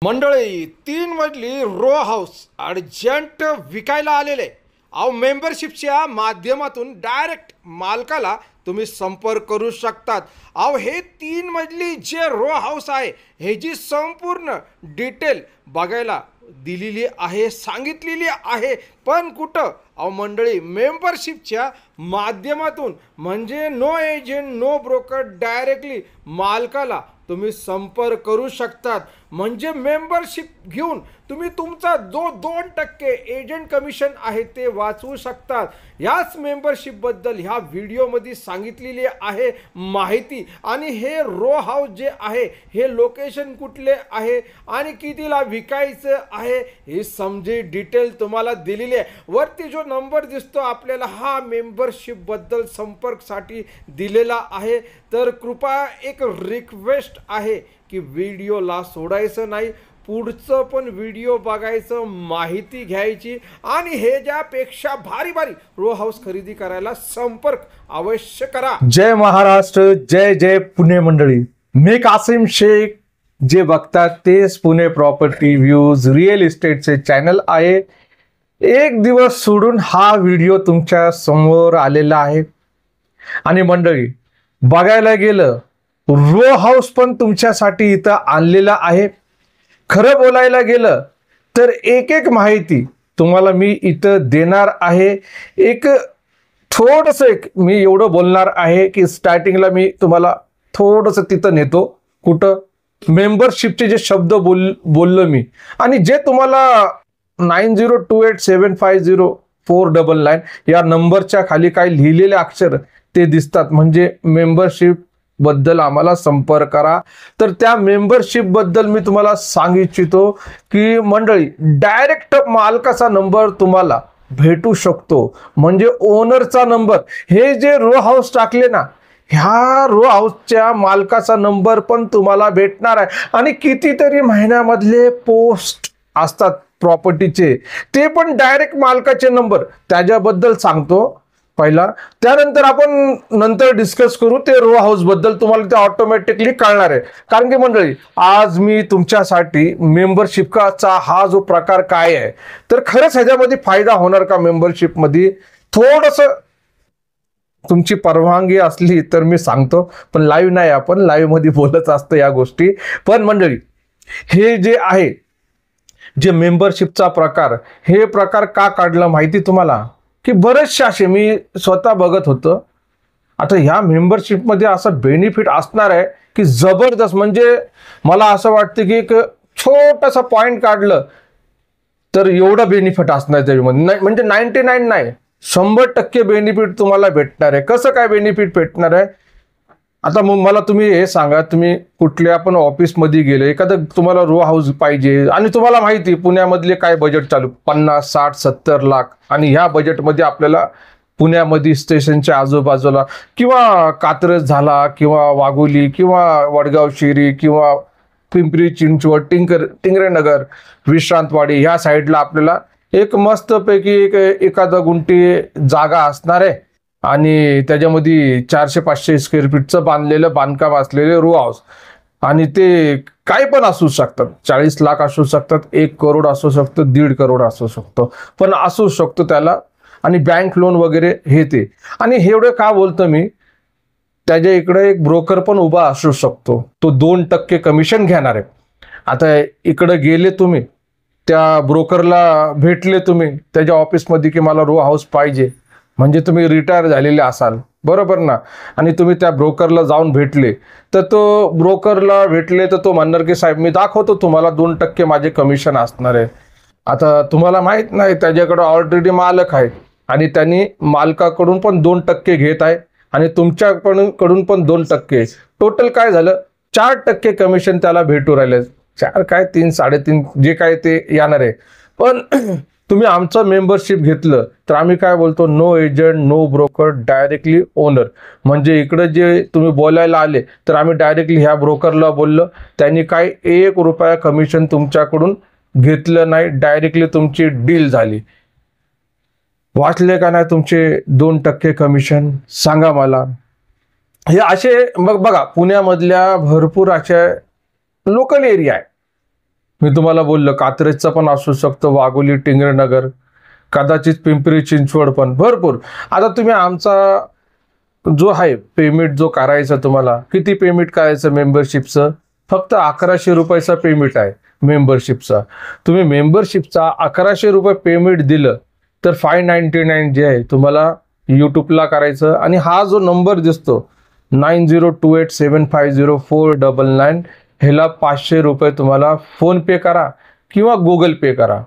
मंडळी 3 मजली row house urgent विकायला आलेले. अहो मेंबरशिपच्या माध्यमातून डायरेक्ट मालकाला तुम्ही संपर्क करू शकतात. अहो हे 3 मजली जे रो हाऊस आहे ह्याची संपूर्ण डिटेल बघायला दिलेली आहे, सांगितलेली आहे. पण कुठं अहो मंडळी मेंबरशिपच्या माध्यमातून म्हणजे no agent no broker directly मालकाला तुम्ही संपर्क करू शकतात. म्हणजे मेंबरशिप घेऊन तुम्ही तुमचा जो 2% एजंट कमिशन आहे ते वाचवू शकतात. याच मेंबरशिपबद्दल ह्या व्हिडिओमध्ये सांगितलेली आहे माहिती. आणि हे रो हाऊस जे आहे हे लोकेशन कुठले आहे आणि कितीला विकायचं आहे हे समजे डिटेल तुम्हाला दिलेली आहे. वरती जो नंबर दिसतो आपल्याला हा मेंबरशिपबद्दल संपर्कसाठी दिलेला आहे. तर कृपया एक रिक्वेस्ट आहे की व्हिडिओला सोडायचं नाही, पुढचं पण व्हिडिओ बघायचं, माहिती घ्यायची आणि हे ज्यापेक्षा भारी भारी रो हाऊस खरेदी करायला संपर्क अवश्य करा. जय महाराष्ट्र, जय जय पुणे मंडळी. मी कासिम शेख. जे बघतात तेच पुणे प्रॉपर्टी व्ह्यूज रिअल इस्टेटचे चॅनल आहे. एक दिवस सोडून हा व्हिडिओ तुमच्या समोर आलेला आहे. आणि मंडळी बघायला गेलं रो हाऊस पण तुमच्यासाठी इथं आणलेला आहे. खरं बोलायला गेलं तर एक एक माहिती तुम्हाला मी इथं देणार आहे. एक मी एवढं बोलणार आहे की स्टार्टिंगला मी तुम्हाला थोडंसं तिथं नेतो. कुठं मेंबरशिपचे जे शब्द बोललो मी आणि जे तुम्हाला 9028750499 या नंबरच्या खाली काही लिहिलेले अक्षर ते दिसतात म्हणजे मेंबरशिप बद्दल आम्हाला संपर्क करा. तर त्या मेंबरशिप बद्दल मी तुम्हाला सांगू इच्छितो की मंडळी डायरेक्ट मालकाचा नंबर तुम्हाला भेटू शकतो. म्हणजे ओनरचा नंबर. हे जे रो हाऊस टाकले ना ह्या रो हाऊसच्या मालकाचा नंबर पण तुम्हाला भेटणार आहे. आणि कितीतरी महिन्यामधले पोस्ट असतात प्रॉपर्टीचे ते पण डायरेक्ट मालकाचे नंबर. त्याच्याबद्दल सांगतो पहिला, त्यानंतर आपण नंतर डिस्कस करू ते रो हाऊस बद्दल. तुम्हाला ते ऑटोमॅटिकली कळणार आहे. कारण की मंडळी आज मी तुमच्यासाठी मेंबरशिपचा हा जो प्रकार काय आहे तर खरंच ह्याच्यामध्ये फायदा होणार का मेंबरशिप मध्ये थोडस तुमची परवानगी असली तर मी सांगतो. पण लाईव्ह नाही, आपण लाईव्ह मध्ये बोलत असतो या गोष्टी. पण मंडळी हे जे आहे जे मेंबरशिपचा प्रकार हे प्रकार का काढलं माहिती तुम्हाला की बरेचसे असे मी स्वतः बघत होतो. आता ह्या मेंबरशिपमध्ये असं बेनिफिट असणार आहे की जबरदस्त. म्हणजे मला असं वाटतं की एक छोटासा पॉइंट काढलं तर एवढं बेनिफिट असणार त्याच्यामध्ये. म्हणजे 99 नाही 100% बेनिफिट तुम्हाला भेटणार आहे. कसं काय बेनिफिट भेटणार आहे आता मग मला तुम्ही हे सांगा. तुम्ही कुठल्या पण ऑफिसमध्ये गेले, एखादं तुम्हाला रो हाऊस पाहिजे आणि तुम्हाला माहिती पुण्यामधले काय बजेट चालू 50, 60, 70 लाख. आणि ह्या बजेटमध्ये आपल्याला पुण्यामध्ये स्टेशनच्या आजूबाजूला किंवा कात्रज झाला किंवा वाघोली किंवा वडगाव शिरी किंवा पिंपरी चिंचवड टिंगरेनगर विश्रांतवाडी ह्या साईडला आपल्याला एक मस्तपैकी एखादा गुंठी जागा असणार आहे. आणि त्याच्यामध्ये 400-500 स्क्वेअर फीटचं बांधकाम असलेले रो हाऊस. आणि ते काय पण असू शकतात. 40 लाख असू शकतात, 1 करोड असू शकतं, 1.5 करोड असू शकतो, पण असू शकतो त्याला. आणि बँक लोन वगैरे हे ते. आणि एवढं का बोलतो मी, त्याच्या इकडे एक ब्रोकर पण उभा असू शकतो. तो 2% कमिशन घेणार आहे. आता इकडे गेले तुम्ही त्या ब्रोकरला भेटले तुम्ही त्याच्या ऑफिसमध्ये की मला रो हाऊस पाहिजे. म्हणजे तुम्ही रिटायर झालेले असाल बरोबर ना. आणि तुम्ही त्या ब्रोकरला जाऊन भेटले तर तो म्हणणार की साहेब मी दाखवतो तुम्हाला 2% माझे कमिशन असणार आहे. आता तुम्हाला माहित नाही त्याच्याकडे ऑलरेडी मालक आहे आणि त्यांनी मालकाकडून पण 2% घेत आहे आणि तुमच्याकडून पण 2%. टोटल काय झालं 4% कमिशन त्याला भेटू राहिले. 4 काय 3, 3.5 जे काय ते येणार आहे. पण तुम्ही आमचं मेंबरशिप घेतलं तर आम्ही काय बोलतो, no agent no broker directly owner. म्हणजे इकडे जे तुम्ही बोलायला आले तर आम्ही डायरेक्टली ह्या ब्रोकरला बोललो, त्यांनी काय 1 रुपया कमिशन तुमच्याकडून घेतलं नाही. डायरेक्टली तुमची डील झाली. वाचले का नाही तुमचे 2% कमिशन सांगा मला. हे असे मग बघा पुण्यामधल्या भरपूर अशा लोकल एरिया आहे मी तुम्हाला बोललो कात्रजचा पण असू शकतो, वाघोली, टिंगरनगर, कदाचित पिंपरी चिंचवड पण भरपूर. आता तुम्ही आमचा जो आहे पेमेंट जो करायचा, तुम्हाला किती पेमेंट करायचं मेंबरशिपचं? फक्त 1100 रुपयाचा पेमेंट आहे मेंबरशिपचा. तुम्ही मेंबरशिपचा 1100 रुपये पेमेंट दिलं तर 599 जे आहे तुम्हाला यूट्यूबला करायचं. आणि हा जो नंबर दिसतो 9028750499 ह्याला 500 रुपये तुम्हाला फोन पे करा किंवा गुगल पे करा,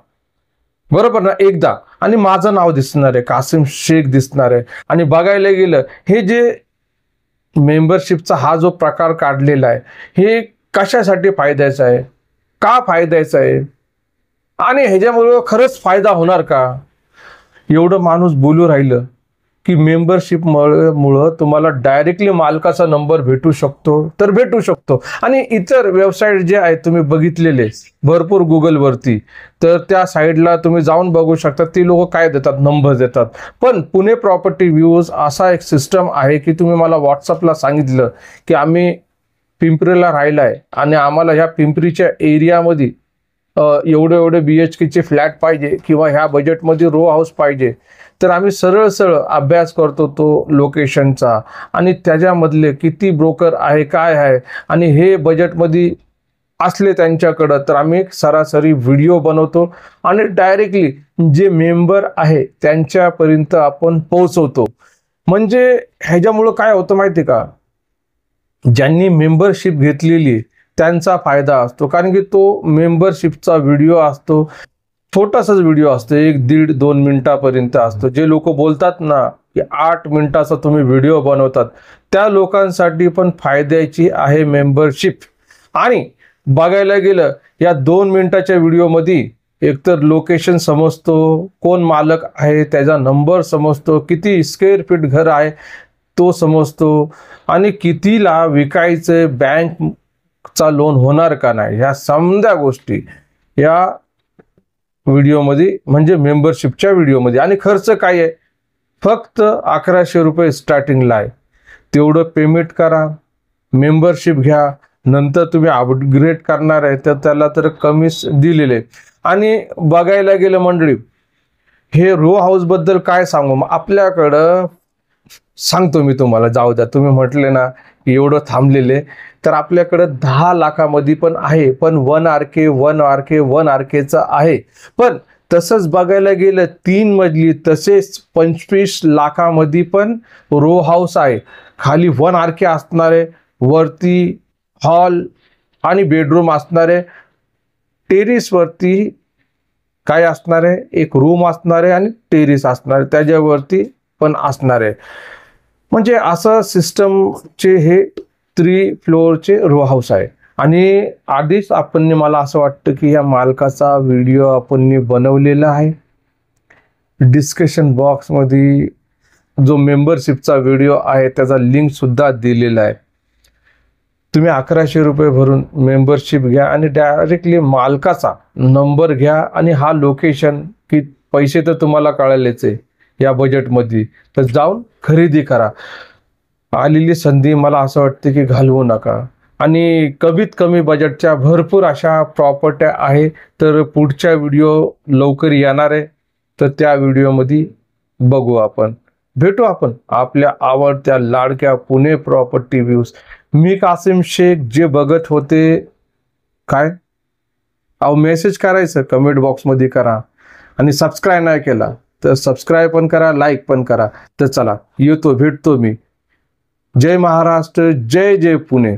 बरोबर ना, एकदा. आणि माझं नाव दिसणार आहे, कासिम शेख दिसणार आहे. आणि बघायला गेलं हे जे मेंबरशिपचा हा जो प्रकार काढलेला आहे हे कशासाठी फायद्याचा आहे, का फायद्याचा आहे, आणि ह्याच्यामुळे खरंच फायदा होणार का? एवढं माणूस बोलू राहिलं की मेंबरशिप मुळे तुम्हाला डायरेक्टली मालकाचा नंबर भेटू शकतो, तर भेटू शकतो. आणि इतर वेबसाईट जे आहेत तुम्ही बघितलेले भरपूर गुगलवरती, तर त्या साईडला तुम्ही जाऊन बघू शकता ती लोक काय देतात, नंबर देतात. पण पुणे प्रॉपर्टी व्ह्यूज असा एक सिस्टम आहे की तुम्ही मला व्हॉट्सअपला सांगितलं की आम्ही पिंपरीला राहिला आहे आणि आम्हाला ह्या पिंपरीच्या एरियामध्ये एवढे BHKचे फ्लॅट पाहिजे किंवा ह्या बजेटमध्ये रो हाऊस पाहिजे, तर आम्ही सरळ अभ्यास करतो तो लोकेशनचा आणि त्याच्यामधले किती ब्रोकर आहे, काय आहे, आणि हे बजेटमध्ये असले त्यांच्याकडं तर आम्ही सरासरी व्हिडिओ बनवतो आणि डायरेक्टली जे मेंबर आहे त्यांच्यापर्यंत आपण पोहोचवतो. म्हणजे ह्याच्यामुळं काय होतं माहिती का, ज्यांनी मेंबरशिप घेतलेली त्यांचा फायदा असतो. कारण की तो मेंबरशिपचा व्हिडिओ असतो, छोटासाच व्हिडिओ असतो, 1-1.5-2 मिनिटापर्यंत असतो. जे लोक बोलतात ना की 8 मिनिटाचा तुम्ही व्हिडिओ बनवतात, त्या लोकांसाठी पण फायद्याची आहे मेंबरशिप. आणि बघायला गेलं या 2 मिनिटाच्या व्हिडिओमध्ये एकतर लोकेशन समजतो, कोण मालक आहे त्याचा नंबर समजतो, किती स्क्वेअर फीट घर आहे तो समजतो, आणि कितीला विकायचं, बँकचा लोन होणार का नाही, ह्या समध्या गोष्टी या व्हिडिओमध्ये म्हणजे मेंबरशिपच्या व्हिडिओमध्ये. आणि खर्च काय आहे, फक्त 1100 रुपये स्टार्टिंगला आहे. तेवढं पेमेंट करा, मेंबरशिप घ्या. नंतर तुम्ही अपग्रेड करणार आहे तर त्याला तर कमीच दिलेले. आणि बघायला गेलं मंडळी, हे रो हाऊसबद्दल काय सांगू, मग आपल्याकडं सांगतो मी तुम्हाला, जाऊ द्या तुम्ही म्हटले ना एवढं थांबलेले, तर आपल्याकडं 10 लाखामध्ये पण आहे, पण 1 RKचं आहे. पण तसंच बघायला गेलं 3 मजली तसेच 25 लाखामध्ये पण रो हाऊस आहे. खाली 1 RK असणारे, वरती हॉल आणि बेडरूम असणारे, टेरिसवरती काय असणारे, एक रूम असणारे आणि टेरिस असणारे, त्याच्यावरती पण असणारे. म्हणजे असं सिस्टमचे हे 3 फ्लोअरचे रो हाऊस आहे. आणि आधीच आपण, मला असं वाटतं की या मालकाचा व्हिडिओ आपण बनवलेला आहे. डिस्कशन बॉक्समध्ये जो मेंबरशिपचा व्हिडिओ आहे त्याचा लिंक सुद्धा दिलेला आहे. तुम्ही 1100 रुपये भरून मेंबरशिप घ्या आणि डायरेक्टली मालकाचा नंबर घ्या. आणि हा लोकेशन, की पैसे तर तुम्हाला कळालेच आहे या बजेटमध्ये, तर जाऊन खरेदी करा. आलेली संधी मला असं वाटतं की घालवू नका. आणि कमीत कमी बजेटच्या भरपूर अशा प्रॉपर्ट्या आहे, तर पुढच्या व्हिडिओ लवकर येणार आहे, तर त्या व्हिडिओमध्ये बघू आपण, भेटू आपण आपल्या आवडत्या लाडक्या पुणे प्रॉपर्टी व्ह्यूज. मी कासिम शेख. जे बघत होते काय मेसेज करायचं कमेंट बॉक्समध्ये करा, आणि सबस्क्राईब नाही केला तर सबस्क्राईब पण करा, लाईक पण करा. तर चला येतो, भेटतो मी. जय महाराष्ट्र, जय जय पुणे.